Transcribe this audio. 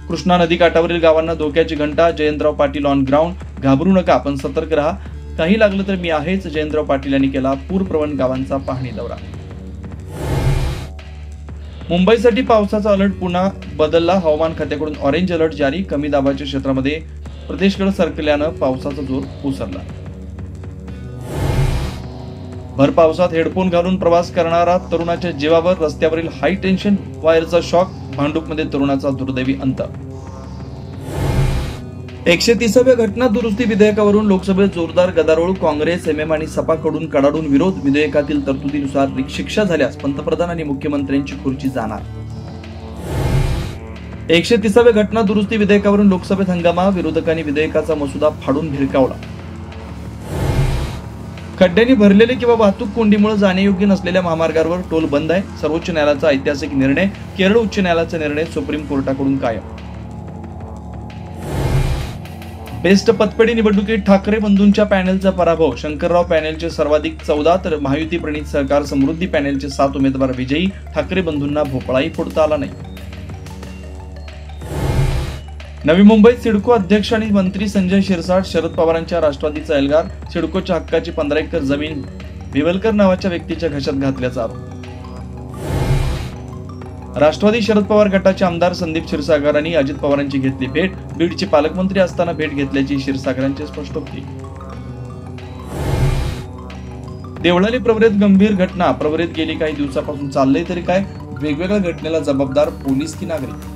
कृष्णा नदीकाठावरील गावांना धोक्याची घंटा. Jayantrao Patil on ground. घाबरू नका, पण सतर्क राहा. काही लागलं तर मी आहेच. जयंतराव पाटील यांनी केला पूरप्रवण गावांचा पाहणी दौरा. मुंबईसाठी पावसाचा अलर्ट पुन्हा बदलला. हवामान खात्याकडून ऑरेंज अलर्ट जारी. कमी दाबाच्या क्षेत्रामध्ये प्रदेशकडे सरकल्यानं पावसाचा जोर ओसरला. भर पावसात हेडफोन घालून प्रवास करणारा तरुणाच्या जीवावर. रस्त्यावरील हाय टेन्शन वायरचा शॉक. भांडूपमध्ये तरुणाचा दुर्दैवी अंत. 130व्या घटना दुरुस्ती विधेयकावरून लोकसभेत जोरदार गदारोळ. काँग्रेस, एमएम आणि सपाकडून कडाडून विरोध. विधेयकातील तरतुदीनुसार शिक्षा झाल्यास पंतप्रधान आणि मुख्यमंत्र्यांची खुर्ची जाणार. 130व्या घटना दुरुस्ती विधेयकावरून लोकसभेत हंगामा. विरोधकांनी विधेयकाचा मसुदा फाडून भिरकावला. खड्ड्यांनी भरलेले किंवा वाहतूक कोंडीमुळे जाण्यायोग्य नसलेल्या महामार्गावर टोल बंद आहे. सर्वोच्च न्यायालयाचा ऐतिहासिक निर्णय. केरळ उच्च न्यायालयाचा निर्णय सुप्रीम कोर्टाकडून कायम. बेस्ट पतपेढी निवडणुकीत ठाकरे बंधूंच्या पॅनेलचा पराभव. शंकरराव पॅनेलचे सर्वाधिक 14 तर महायुती प्रणित सहकार समृद्धी पॅनेलचे 7 उमेदवार विजयी. ठाकरे बंधूंना भोपळाही फोडता आला नाही. नवी मुंबईत सिडको अध्यक्ष आणि मंत्री संजय शिरसाट. शरद पवारांच्या राष्ट्रवादीचा एल्गार. सिडकोच्या हक्काची 15 एकर जमीन भिवलकर नावाच्या व्यक्तीच्या घशात घातल्याचा आरोप. राष्ट्रवादी शरद पवार गटाचे आमदार संदीप क्षीरसागरांनी अजित पवारांची घेतली भेट. बीडचे पालकमंत्री असताना भेट घेतल्याची क्षीरसागरांची स्पष्टोक्ती. देवळाली प्रवरेत गंभीर घटना. प्रवरेत गेली काही दिवसापासून चाललंय तरी काय. वेगवेगळ्या घटनेला जबाबदार पोलीस की नागरिक.